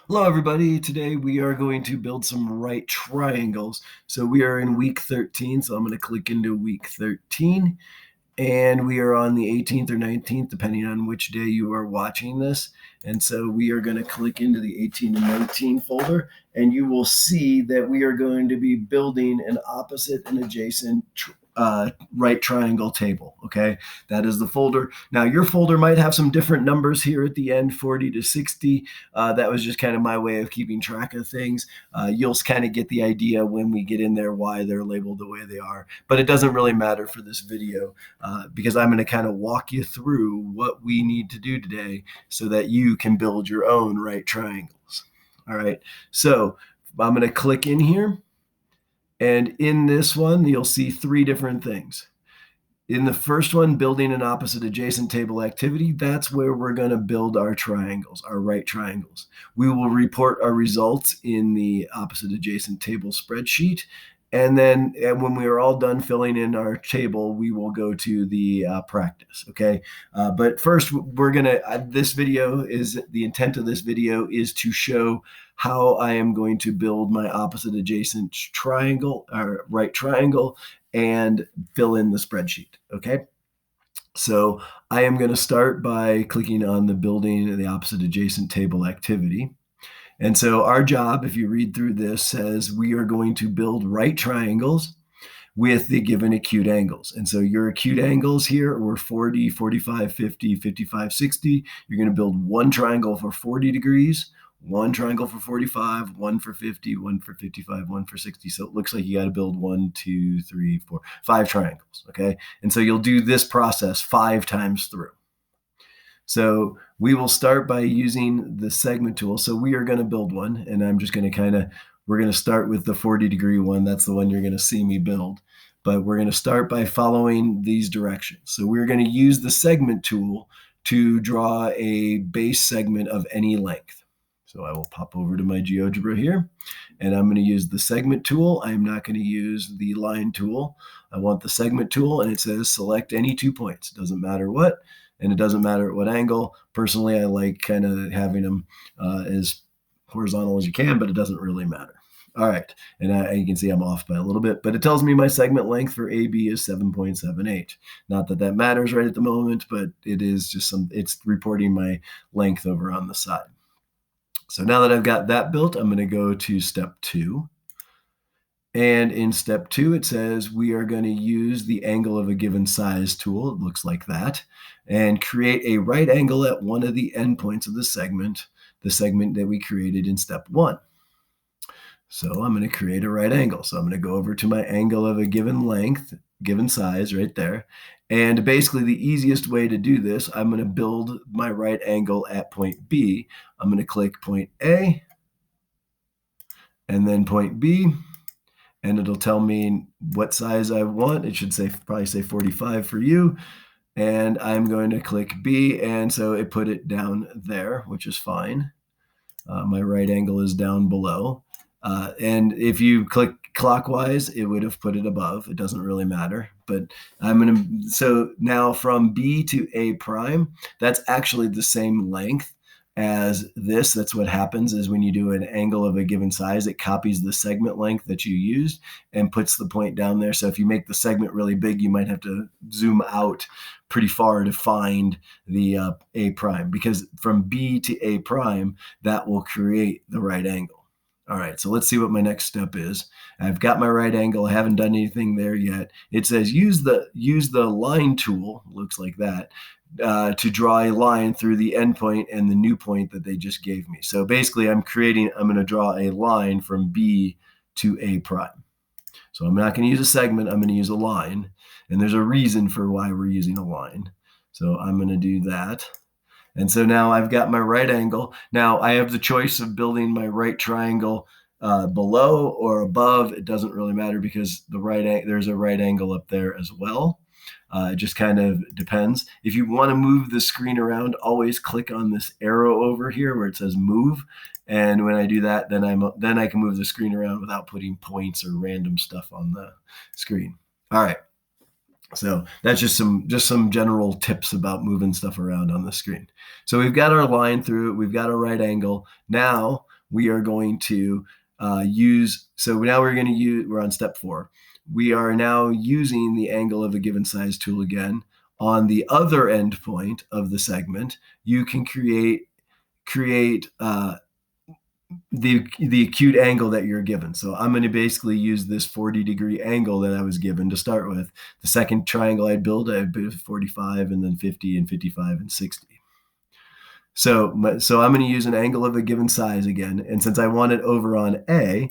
Hello, everybody. Today we are going to build some right triangles. So we are in week 13. So I'm going to click into week 13 and we are on the 18th or 19th, depending on which day you are watching this. And so we are going to click into the 18 and 19 folder, and you will see that we are going to be building an opposite and adjacent right triangle table. Okay, that is the folder. Now your folder might have some different numbers here at the end, 40 to 60. That was just kind of my way of keeping track of things. You'll kind of get the idea when we get in there why they're labeled the way they are, but it doesn't really matter for this video because I'm going to kind of walk you through what we need to do today so that you can build your own right triangles. All right, so I'm going to click in here, and in this one, you'll see three different things. In the first one, building an opposite adjacent table activity, that's where we're going to build our triangles, our right triangles. We will report our results in the opposite adjacent table spreadsheet. And then when we are all done filling in our table, we will go to the practice. Okay. But first, we're going to, this video is, the intent of this video is to show how I am going to build my opposite adjacent triangle, or right triangle, and fill in the spreadsheet. Okay. So I am going to start by clicking on the building the opposite adjacent table activity. And so our job, if you read through this, says we are going to build right triangles with the given acute angles. And so your acute angles here were 40, 45, 50, 55, 60. You're going to build one triangle for 40 degrees, one triangle for 45, one for 50, one for 55, one for 60. So it looks like you got to build 1, 2, 3, 4, 5 triangles. Okay. And so you'll do this process 5 times through. So we will start by using the segment tool. So we are going to build one, and I'm just going to we're going to start with the 40-degree one. That's the one you're going to see me build. But we're going to start by following these directions. So we're going to use the segment tool to draw a base segment of any length. So I will pop over to my GeoGebra here, and I'm going to use the segment tool. I'm not going to use the line tool. I want the segment tool, and it says select any 2 points. Doesn't matter what, and it doesn't matter at what angle. Personally, I like kind of having them as horizontal as you can, but it doesn't really matter. All right, and you can see I'm off by a little bit, but it tells me my segment length for AB is 7.78. Not that that matters right at the moment, but it is just it's reporting my length over on the side. So now that I've got that built, I'm going to go to step 2. And in step 2, it says we are going to use the angle of a given size tool. It looks like that. And create a right angle at one of the endpoints of the segment that we created in step 1. So I'm going to create a right angle. So I'm going to go over to my angle of a given length, given size right there. And basically the easiest way to do this, I'm going to build my right angle at point B. I'm going to click point A and then point B, and it'll tell me what size I want. It should probably say 45 for you. And I'm going to click B, and so it put it down there, which is fine. My right angle is down below. And if you click clockwise, it would have put it above. It doesn't really matter. But so now from B to A prime, that's actually the same length as this. That's what happens is when you do an angle of a given size, it copies the segment length that you used and puts the point down there. So if you make the segment really big, you might have to zoom out pretty far to find the A prime, because from B to A prime, that will create the right angle. All right, so let's see what my next step is. I've got my right angle. I haven't done anything there yet. It says use the line tool, looks like that, to draw a line through the endpoint and the new point that they just gave me. So basically I'm going to draw a line from B to A prime. So I'm not going to use a segment, I'm going to use a line. And there's a reason for why we're using a line. So I'm going to do that. And so now I've got my right angle. Now I have the choice of building my right triangle below or above. It doesn't really matter because there's a right angle up there as well. It just kind of depends. If you want to move the screen around, always click on this arrow over here where it says move. And when I do that, then I can move the screen around without putting points or random stuff on the screen. All right. So that's just some general tips about moving stuff around on the screen. So we've got our line through, we've got a right angle. Now we are going to we're on step 4. We are now using the angle of a given size tool again. On the other endpoint of the segment, you can create the acute angle that you're given. So I'm going to basically use this 40-degree angle that I was given to start with. The second triangle I'd build 45 and then 50 and 55 and 60. So I'm going to use an angle of a given size again. And since I want it over on A,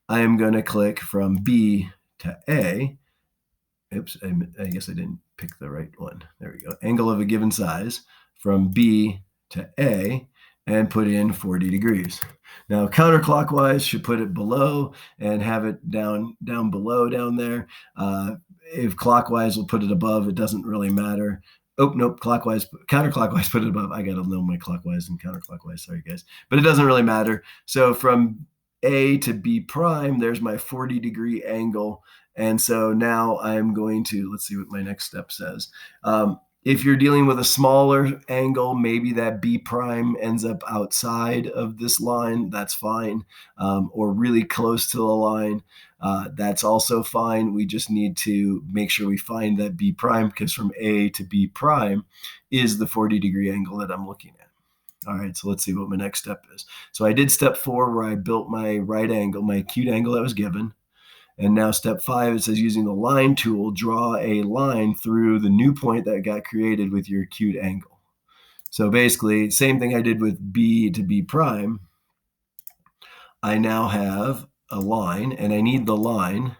I am going to click from B to A. Oops, I guess I didn't pick the right one. There we go. Angle of a given size from B to A and put in 40 degrees. Now counterclockwise should put it below and have it down below down there. If clockwise, we'll put it above. It doesn't really matter. Oh, nope, counterclockwise, put it above. I got to know my clockwise and counterclockwise. Sorry, guys. But it doesn't really matter. So from A to B prime, there's my 40-degree angle. And so now I'm going to, let's see what my next step says. If you're dealing with a smaller angle, maybe that B prime ends up outside of this line, that's fine. Or really close to the line, that's also fine. We just need to make sure we find that B prime, because from A to B prime is the 40-degree angle that I'm looking at. All right, so let's see what my next step is. So I did step 4 where I built my right angle, my acute angle that was given. And now step 5, it says using the line tool, draw a line through the new point that got created with your acute angle. So basically, same thing I did with B to B prime. I now have a line, and I need the line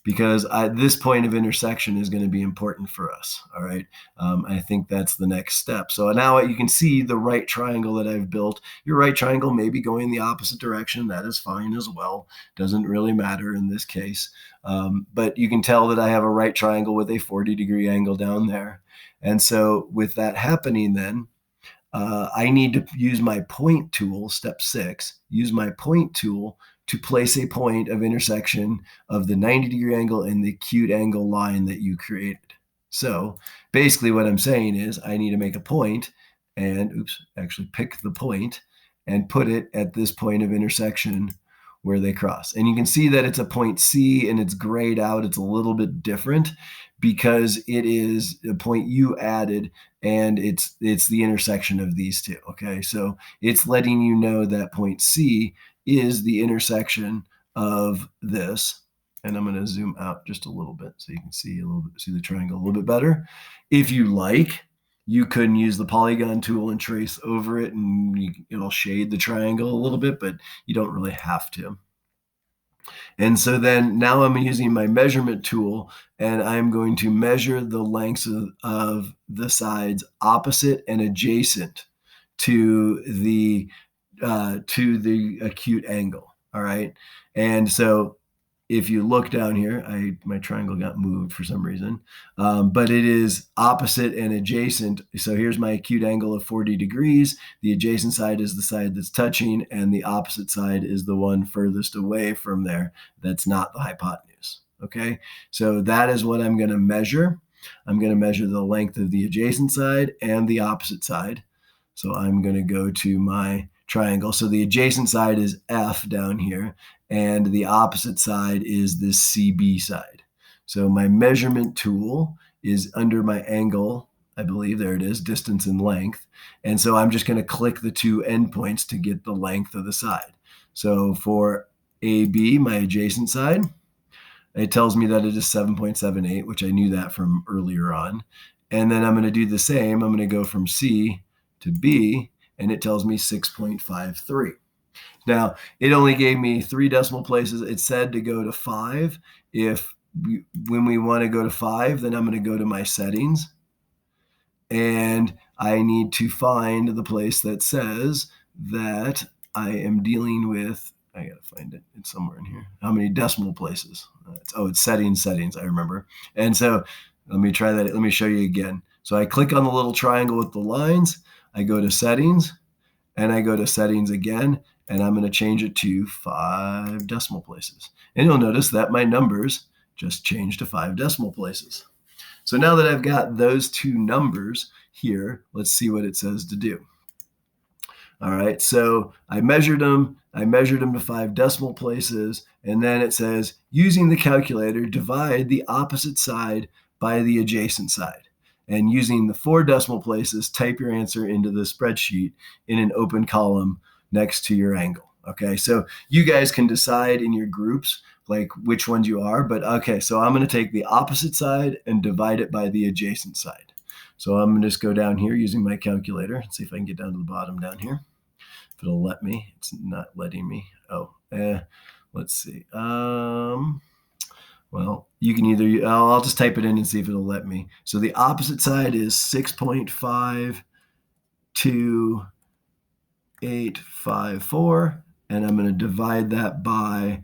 because this point of intersection is going to be important for us. All right. I think that's the next step. So now you can see the right triangle that I've built. Your right triangle may be going the opposite direction. That is fine as well. Doesn't really matter in this case. But you can tell that I have a right triangle with a 40-degree angle down there. And so with that happening then, I need to use my point tool, step 6, use my point tool to place a point of intersection of the 90-degree angle and the acute angle line that you created. So basically what I'm saying is I need to make a point and, actually pick the point and put it at this point of intersection where they cross. And you can see that it's a point C and it's grayed out. It's a little bit different because it is a point you added and it's the intersection of these two. Okay, so it's letting you know that point C is the intersection of this. And I'm going to zoom out just a little bit so you can see the triangle a little bit better. If you like, you can use the polygon tool and trace over it and it'll shade the triangle a little bit, but you don't really have to. And so then now I'm using my measurement tool and I'm going to measure the lengths of the sides opposite and adjacent to the acute angle. All right. And so if you look down here, my triangle got moved for some reason, but it is opposite and adjacent. So here's my acute angle of 40 degrees. The adjacent side is the side that's touching, and the opposite side is the one furthest away from there that's not the hypotenuse. Okay, so that is what I'm going to measure. I'm going to measure the length of the adjacent side and the opposite side. So I'm going to go to my triangle. So the adjacent side is F down here, and the opposite side is this CB side. So my measurement tool is under my angle, I believe, there it is, distance and length. And so I'm just going to click the two endpoints to get the length of the side. So for AB, my adjacent side, it tells me that it is 7.78, which I knew that from earlier on. And then I'm going to do the same. I'm going to go from C to B, and it tells me 6.53. Now, it only gave me 3 decimal places. It said to go to 5. When we want to go to 5, then I'm going to go to my settings. And I need to find the place that says that I am dealing with, I got to find it. It's somewhere in here. How many decimal places? It's settings, I remember. And so let me try that. Let me show you again. So I click on the little triangle with the lines. I go to settings, and I go to settings again, and I'm going to change it to 5 decimal places. And you'll notice that my numbers just changed to 5 decimal places. So now that I've got those 2 numbers here, let's see what it says to do. All right, so I measured them. I measured them to 5 decimal places. And then it says, using the calculator, divide the opposite side by the adjacent side. And using the 4 decimal places, type your answer into the spreadsheet in an open column next to your angle. Okay, so you guys can decide in your groups like which ones you are. But okay, so I'm going to take the opposite side and divide it by the adjacent side. So I'm going to just go down here using my calculator. Let's see if I can get down to the bottom down here. If it'll let me. It's not letting me. Oh, let's see. Well, you can either, I'll just type it in and see if it'll let me. So the opposite side is 6.52854, and I'm going to divide that by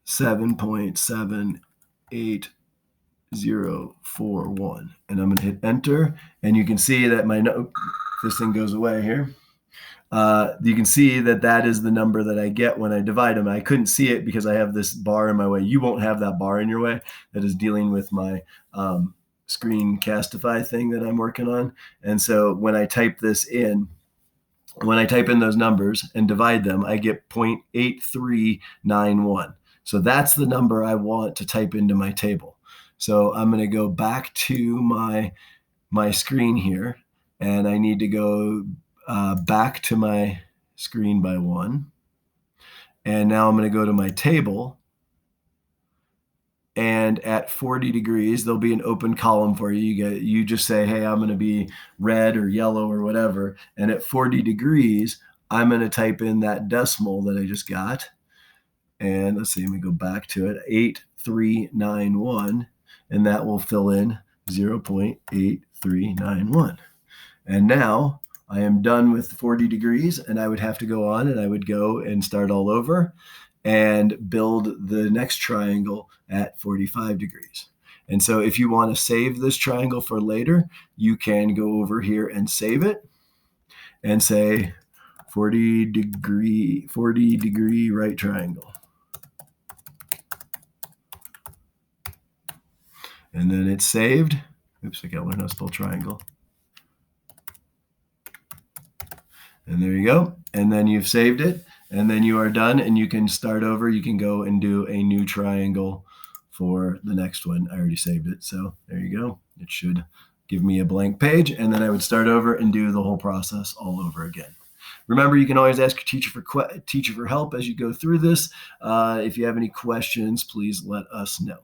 7.78041. And I'm going to hit enter, and you can see that this thing goes away here. You can see that that is the number that I get when I divide them. I couldn't see it because I have this bar in my way. You won't have that bar in your way. That is dealing with my Screencastify thing that I'm working on. And so when I type this in, when I type in those numbers and divide them, I get 0.8391. So that's the number I want to type into my table. So I'm going to go back to my screen here, and I need to go back to my screen by 1. And now I'm going to go to my table. And at 40 degrees, there'll be an open column for you. You just say, hey, I'm going to be red or yellow or whatever. And at 40 degrees, I'm going to type in that decimal that I just got. And let's see, let me go back to it, 8391. And that will fill in 0.8391. And now I am done with 40 degrees, and I would have to go on and I would go and start all over and build the next triangle at 45 degrees. And so if you want to save this triangle for later, you can go over here and save it and say 40 degree right triangle. And then it's saved. Oops, I got to learn how to spell triangle. And there you go. And then you've saved it. And then you are done, and you can start over. You can go and do a new triangle for the next one. I already saved it. So there you go. It should give me a blank page, and then I would start over and do the whole process all over again. Remember, you can always ask your teacher for help as you go through this. If you have any questions, please let us know.